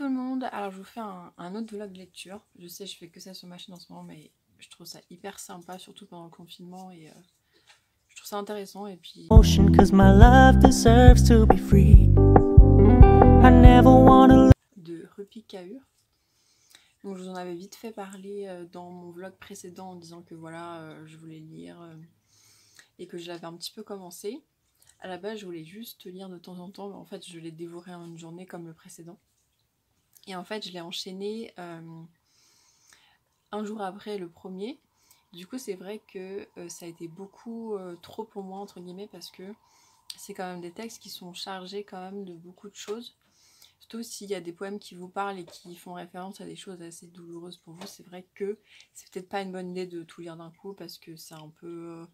tout le monde, alors je vous fais un autre vlog lecture. Je sais, je fais que ça sur ma chaîne en ce moment, mais je trouve ça hyper sympa, surtout pendant le confinement, et je trouve ça intéressant. Et puis de Rupi Kaur. Donc je vous en avais vite fait parler dans mon vlog précédent en disant que voilà, je voulais lire et que je l'avais un petit peu commencé. À la base, je voulais juste lire de temps en temps, mais en fait, je l'ai dévoré en une journée comme le précédent. Et en fait, je l'ai enchaîné un jour après le premier. Du coup, c'est vrai que ça a été beaucoup trop pour moi, entre guillemets, parce que c'est quand même des textes qui sont chargés quand même de beaucoup de choses. Surtout s'il y a des poèmes qui vous parlent et qui font référence à des choses assez douloureuses pour vous, c'est vrai que c'est peut-être pas une bonne idée de tout lire d'un coup, parce que c'est un peu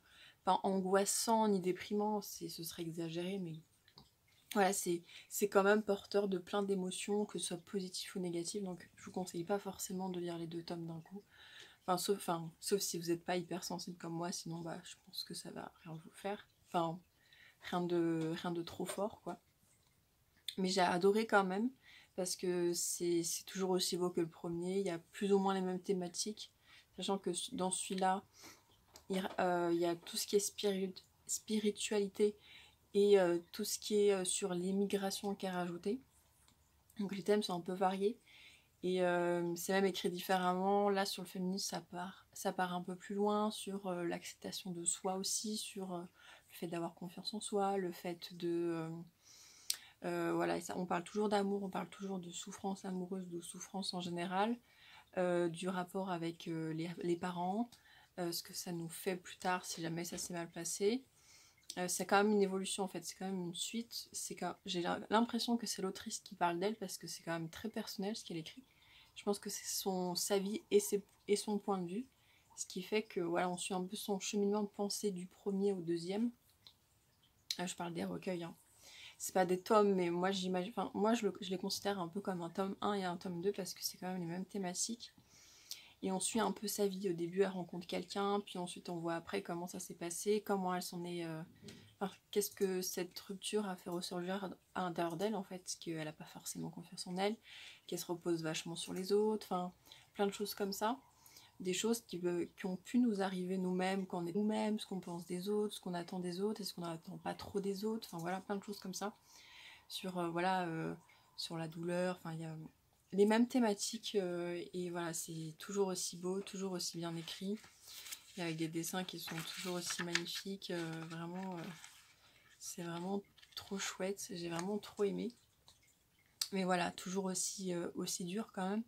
pas angoissant ni déprimant, ce serait exagéré, mais voilà, c'est quand même porteur de plein d'émotions, que ce soit positif ou négatif, donc je vous conseille pas forcément de lire les 2 tomes d'un coup. Sauf si vous n'êtes pas hyper sensible comme moi, sinon bah, je pense que ça va rien vous faire. Enfin, rien de trop fort, quoi. Mais j'ai adoré quand même, parce que c'est toujours aussi beau que le premier, il y a plus ou moins les mêmes thématiques, sachant que dans celui-là, il y a tout ce qui est spiritualité, et tout ce qui est sur l'immigration qui est rajouté. Donc les thèmes sont un peu variés, et c'est même écrit différemment. Là sur le féminisme ça part un peu plus loin, sur l'acceptation de soi aussi, sur le fait d'avoir confiance en soi, le fait de... voilà, on parle toujours d'amour, on parle toujours de souffrance amoureuse, de souffrance en général, du rapport avec les parents, ce que ça nous fait plus tard si jamais ça s'est mal passé. C'est quand même une évolution en fait, c'est quand même une suite. J'ai l'impression que c'est l'autrice qui parle d'elle, parce que c'est quand même très personnel ce qu'elle écrit. Je pense que c'est sa vie et son point de vue, ce qui fait que voilà, on suit un peu son cheminement de pensée du premier au deuxième. Je parle des recueils, hein. C'est pas des tomes, mais moi j'imagine, enfin moi je les considère un peu comme un tome 1 et un tome 2, parce que c'est quand même les mêmes thématiques. Et on suit un peu sa vie. Au début elle rencontre quelqu'un, puis ensuite on voit après comment ça s'est passé, comment elle s'en est... Enfin, qu'est-ce que cette rupture a fait ressurgir à l'intérieur d'elle en fait, qu'elle n'a pas forcément confiance en elle, qu'elle se repose vachement sur les autres, enfin plein de choses comme ça. Des choses qui ont pu nous arriver nous-mêmes, quand on est nous-mêmes, ce qu'on pense des autres, ce qu'on attend des autres, est-ce qu'on n'attend pas trop des autres, enfin voilà, plein de choses comme ça. Sur, sur la douleur, enfin il y a les mêmes thématiques, et voilà, c'est toujours aussi beau, toujours aussi bien écrit, et avec des dessins qui sont toujours aussi magnifiques, vraiment, c'est vraiment trop chouette, j'ai vraiment trop aimé. Mais voilà, toujours aussi dur quand même.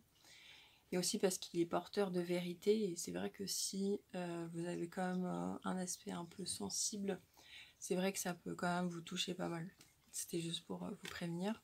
Et aussi parce qu'il est porteur de vérité, et c'est vrai que si vous avez quand même un aspect un peu sensible, c'est vrai que ça peut quand même vous toucher pas mal. C'était juste pour vous prévenir.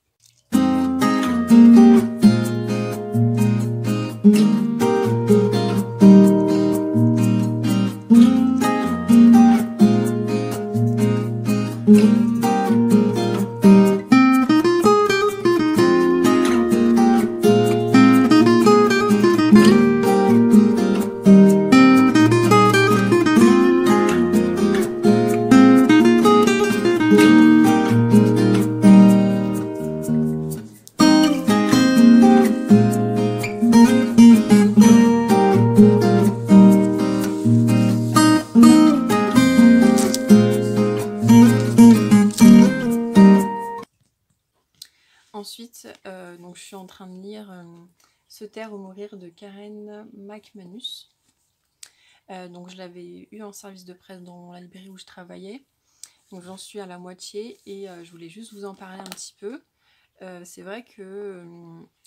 Ensuite, donc je suis en train de lire Se taire ou mourir de Karen McManus. Donc je l'avais eu en service de presse dans la librairie où je travaillais. Donc j'en suis à la moitié, et je voulais juste vous en parler un petit peu. C'est vrai que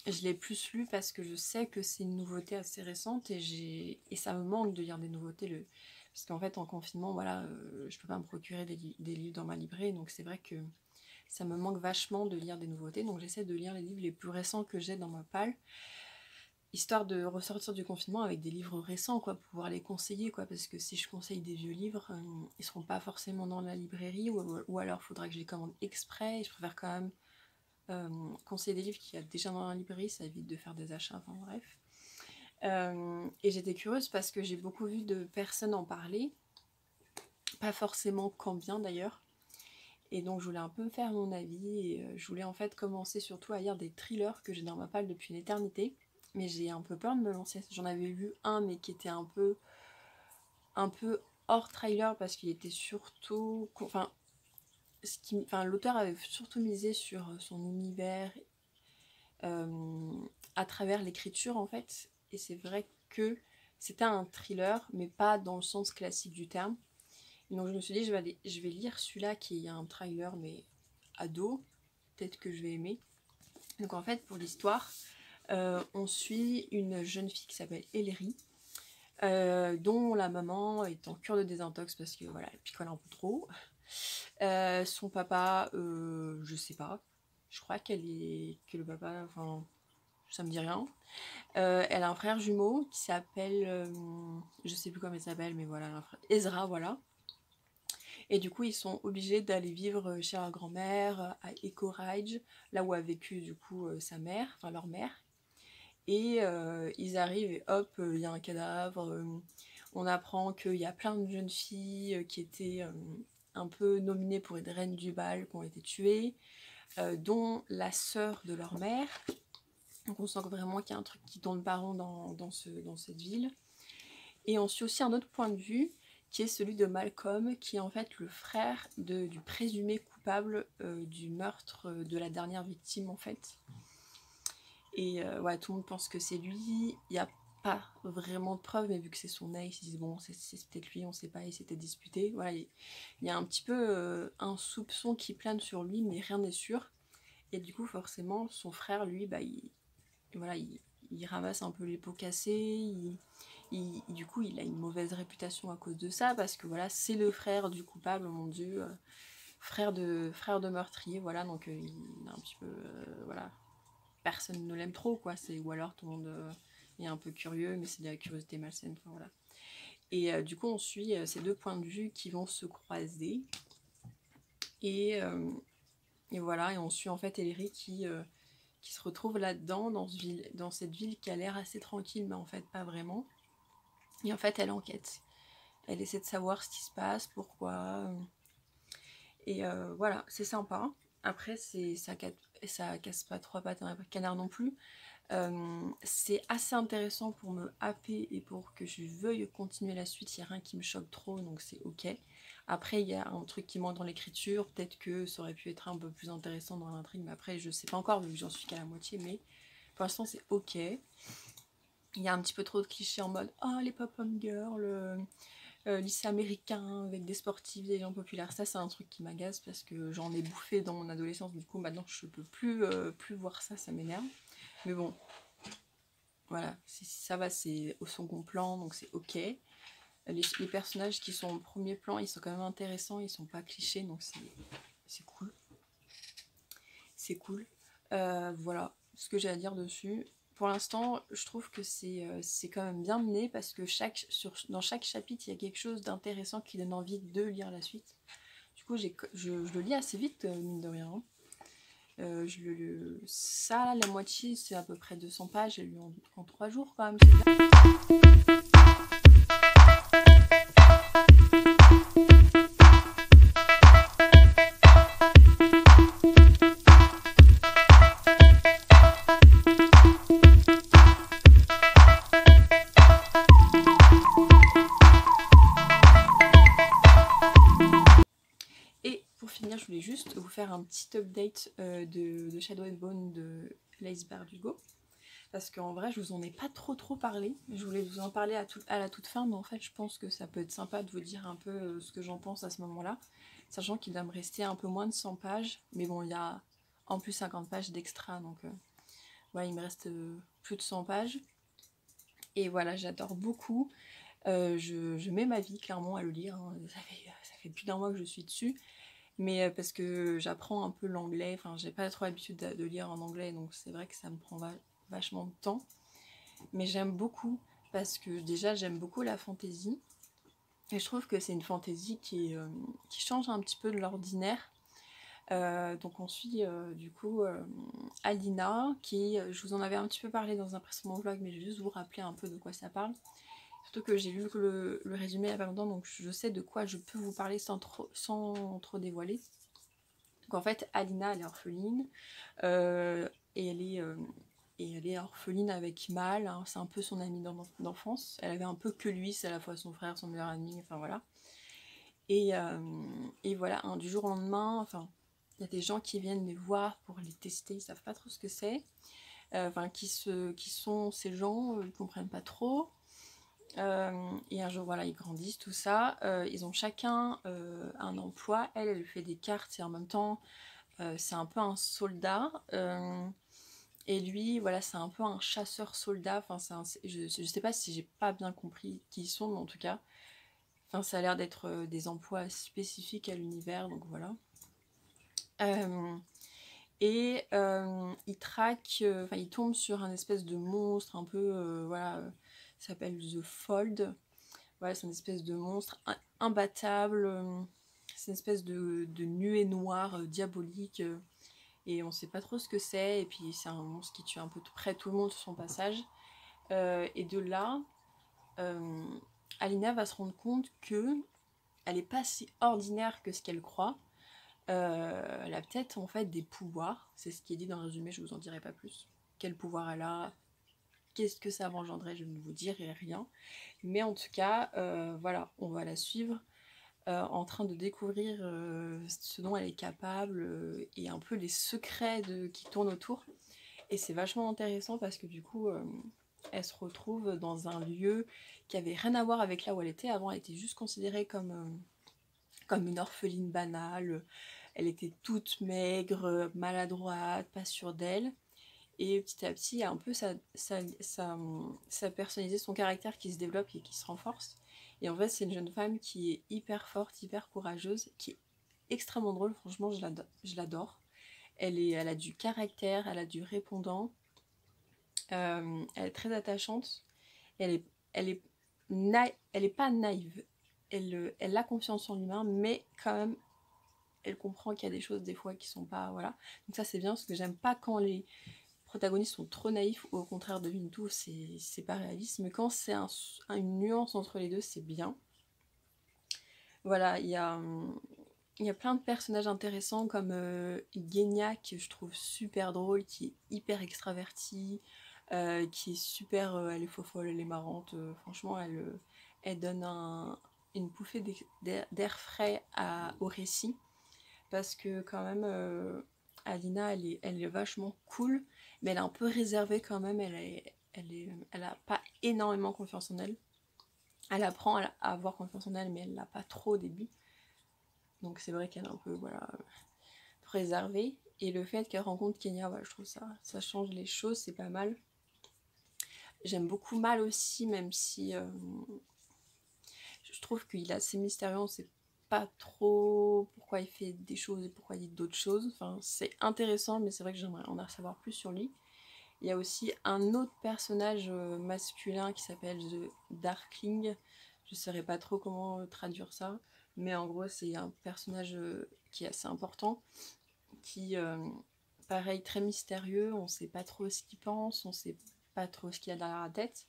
je l'ai plus lu parce que je sais que c'est une nouveauté assez récente, et ça me manque de lire des nouveautés. Parce qu'en fait en confinement, voilà, je peux pas me procurer des livres dans ma librairie, donc c'est vrai que ça me manque vachement de lire des nouveautés. Donc j'essaie de lire les livres les plus récents que j'ai dans ma palle, histoire de ressortir du confinement avec des livres récents, quoi, pour pouvoir les conseiller, quoi, parce que si je conseille des vieux livres, ils seront pas forcément dans la librairie, ou alors il faudra que je les commande exprès, et je préfère quand même conseiller des livres qu'il y a déjà dans la librairie, ça évite de faire des achats, enfin bref. Et j'étais curieuse parce que j'ai beaucoup vu de personnes en parler, pas forcément qu'en bien d'ailleurs, Et donc je voulais un peu faire mon avis et je voulais en fait commencer surtout à lire des thrillers que j'ai dans ma palle depuis une éternité. Mais j'ai un peu peur de me lancer. J'en avais lu un mais qui était un peu hors trailer parce qu'il était surtout... Enfin, l'auteur avait surtout misé sur son univers à travers l'écriture en fait. Et c'est vrai que c'était un thriller mais pas dans le sens classique du terme. Donc je me suis dit je vais lire celui-là qui est un trailer mais ado, peut-être que je vais aimer. Donc en fait pour l'histoire, on suit une jeune fille qui s'appelle Ellery, dont la maman est en cure de désintox parce que voilà, elle picole un peu trop. Son papa, je sais pas, je crois que le papa, enfin ça me dit rien. Elle a un frère jumeau qui s'appelle, je sais plus comment il s'appelle, mais voilà, Ezra, voilà. Et du coup, ils sont obligés d'aller vivre chez leur grand-mère à Echo Ridge, là où a vécu du coup sa mère, enfin leur mère. Et ils arrivent et hop, il y a un cadavre. On apprend qu'il y a plein de jeunes filles qui étaient un peu nominées pour être reines du bal, qui ont été tuées, dont la sœur de leur mère. Donc on sent vraiment qu'il y a un truc qui tourne pas rond dans cette ville. Et on suit aussi un autre point de vue, qui est celui de Malcolm, qui est en fait le frère du présumé coupable du meurtre de la dernière victime en fait. Et ouais, tout le monde pense que c'est lui, il n'y a pas vraiment de preuves, mais vu que c'est son ex, ils disent bon, c'est peut-être lui, on sait pas, il s'était disputé. Voilà, il y a un petit peu un soupçon qui plane sur lui, mais rien n'est sûr. Et du coup, forcément, son frère, lui, bah, voilà, il ramasse un peu les pots cassés, du coup, il a une mauvaise réputation à cause de ça, parce que voilà, c'est le frère du coupable, oh mon dieu, frère de meurtrier, voilà, donc il est un petit peu, voilà, personne ne l'aime trop, quoi, ou alors tout le monde est un peu curieux, mais c'est de la curiosité malsaine, enfin voilà. Et du coup, on suit ces deux points de vue qui vont se croiser, et voilà, et on suit en fait Ellery qui se retrouve là-dedans, dans cette ville qui a l'air assez tranquille, mais en fait pas vraiment. Et en fait, elle enquête. Elle essaie de savoir ce qui se passe, pourquoi. Et voilà, c'est sympa. Après, ça casse pas trois pattes à un canard non plus. C'est assez intéressant pour me happer et pour que je veuille continuer la suite. Il n'y a rien qui me choque trop, donc c'est ok. Après, il y a un truc qui manque dans l'écriture. Peut-être que ça aurait pu être un peu plus intéressant dans l'intrigue, mais après, je sais pas encore, vu que j'en suis qu'à la moitié. Mais pour l'instant, c'est ok. Il y a un petit peu trop de clichés en mode « Oh, les pop-up girls, lycée américain avec des sportifs, des gens populaires ». Ça, c'est un truc qui m'agace parce que j'en ai bouffé dans mon adolescence. Du coup, maintenant, je peux plus voir ça, ça m'énerve. Mais bon, voilà, ça va, c'est au second plan, donc c'est ok. Les personnages qui sont au premier plan, ils sont quand même intéressants, ils sont pas clichés, donc c'est cool. C'est cool. Voilà ce que j'ai à dire dessus. Pour l'instant, je trouve que c'est quand même bien mené parce que dans chaque chapitre, il y a quelque chose d'intéressant qui donne envie de lire la suite. Du coup, je le lis assez vite, mine de rien. Ça, la moitié, c'est à peu près 200 pages. J'ai lu en 3 jours quand même. C'est bien. Je voulais juste vous faire un petit update de Shadow and Bone de Lace Bardugo. Parce qu'en vrai, je vous en ai pas trop parlé. Je voulais vous en parler à la toute fin, mais en fait, je pense que ça peut être sympa de vous dire un peu ce que j'en pense à ce moment-là. Sachant qu'il va me rester un peu moins de 100 pages. Mais bon, il y a en plus 50 pages d'extra, donc voilà, il me reste plus de 100 pages. Et voilà, j'adore beaucoup. Je mets ma vie clairement à le lire. Hein. Ça fait plus d'un mois que je suis dessus. Mais parce que j'apprends un peu l'anglais, enfin j'ai pas trop l'habitude de lire en anglais, donc c'est vrai que ça me prend vachement de temps. Mais j'aime beaucoup, parce que déjà j'aime beaucoup la fantasy, et je trouve que c'est une fantasy qui change un petit peu de l'ordinaire. Donc on suit du coup Alina, je vous en avais un petit peu parlé dans un précédent vlog, mais je vais juste vous rappeler un peu de quoi ça parle. Surtout que j'ai lu le résumé il y a pas longtemps, donc je sais de quoi je peux vous parler sans trop dévoiler. Donc en fait, Alina, elle est orpheline, et elle est orpheline avec Mal, hein, c'est un peu son amie d'enfance. Elle avait un peu que lui, c'est à la fois son frère, son meilleur ami, enfin voilà. Et voilà, hein, du jour au lendemain, enfin, il y a des gens qui viennent les voir pour les tester, ils savent pas trop ce que c'est. Enfin, qui sont ces gens, ils comprennent pas trop. Et un jour, voilà, ils grandissent, tout ça. Ils ont chacun un emploi. Elle fait des cartes et en même temps, c'est un peu un soldat. Et lui, voilà, c'est un peu un chasseur-soldat. Enfin, je sais pas si j'ai pas bien compris qui ils sont, mais en tout cas, enfin, ça a l'air d'être des emplois spécifiques à l'univers, donc voilà. Il traque, enfin il tombe sur un espèce de monstre un peu, voilà, ça s'appelle The Fold. Voilà, c'est une espèce de monstre imbattable, c'est une espèce de nuée noire diabolique, et on sait pas trop ce que c'est, et puis c'est un monstre qui tue un peu près tout le monde sur son passage. Et de là, Alina va se rendre compte que elle est pas si ordinaire que ce qu'elle croit. Elle a peut-être en fait des pouvoirs, c'est ce qui est dit dans le résumé, je vous en dirai pas plus. Quel pouvoir elle a, qu'est-ce que ça va engendrer, je ne vous dirai rien. Mais en tout cas, voilà, on va la suivre en train de découvrir ce dont elle est capable et un peu les secrets qui tournent autour. Et c'est vachement intéressant parce que du coup, elle se retrouve dans un lieu qui avait rien à voir avec là où elle était. Avant, elle était juste considérée comme une orpheline banale. Elle était toute maigre, maladroite, pas sûre d'elle. Et petit à petit, il y a un peu sa personnalité, son caractère qui se développe et qui se renforce. Et en fait, c'est une jeune femme qui est hyper forte, hyper courageuse, qui est extrêmement drôle. Franchement, je l'adore. Elle a du caractère, elle a du répondant. Elle est très attachante. Elle est pas naïve. Elle a confiance en l'humain, mais quand même, elle comprend qu'il y a des choses des fois qui sont pas, voilà. Donc ça c'est bien, parce que j'aime pas quand les protagonistes sont trop naïfs, ou au contraire de Wintu, c'est pas réaliste, mais quand c'est une nuance entre les deux, c'est bien. Voilà, il y a plein de personnages intéressants, comme Genya, que je trouve super drôle, qui est hyper extravertie, qui est super, elle est fofolle, elle est marrante, franchement elle donne une bouffée d'air frais au récit, parce que quand même Alina elle est vachement cool, mais elle est un peu réservée quand même, elle a pas énormément confiance en elle. Elle apprend à avoir confiance en elle, mais elle l'a pas trop au début, donc c'est vrai qu'elle est un peu, voilà, réservée. Et le fait qu'elle rencontre Kenya, voilà, je trouve ça change les choses, c'est pas mal. J'aime beaucoup Mal aussi, même si je trouve qu'il est assez mystérieux, on sait pas trop pourquoi il fait des choses et pourquoi il dit d'autres choses. Enfin, c'est intéressant, mais c'est vrai que j'aimerais en savoir plus sur lui. Il y a aussi un autre personnage masculin qui s'appelle The Darkling. Je ne saurais pas trop comment traduire ça, mais en gros c'est un personnage qui est assez important, qui, pareil, très mystérieux, on sait pas trop ce qu'il pense, on sait pas trop ce qu'il y a derrière la tête.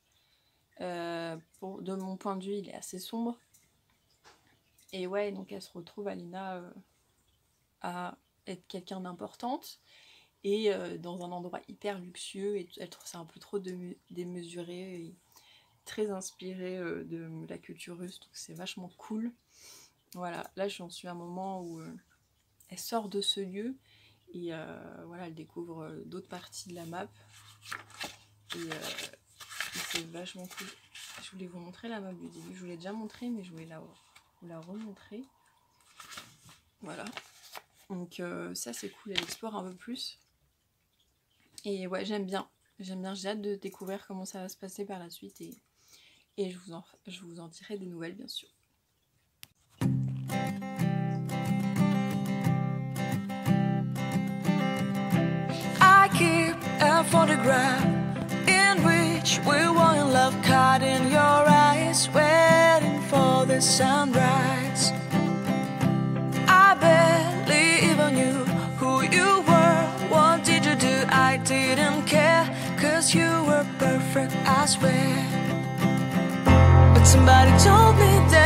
De mon point de vue, il est assez sombre. Et ouais, donc elle se retrouve, Alina, à être quelqu'un d'importante, et dans un endroit hyper luxueux, et elle trouve ça un peu trop démesuré, et très inspiré de la culture russe, donc c'est vachement cool. Voilà, là j'en suis à un moment où elle sort de ce lieu, et voilà, elle découvre d'autres parties de la map, et c'est vachement cool. Je voulais vous montrer la map du début, je vous l'ai déjà montré, mais je voulais vous la remontrer. Voilà, donc ça c'est cool, elle explore un peu plus. Et ouais, j'aime bien, j'ai hâte de découvrir comment ça va se passer par la suite, et je vous en dirai des nouvelles, bien sûr. I keep a photograph in which we were in love, caught in your eyes, waiting for the sunrise. I barely even knew who you were. What did you do? I didn't care, 'cause you were perfect, I swear. But somebody told me that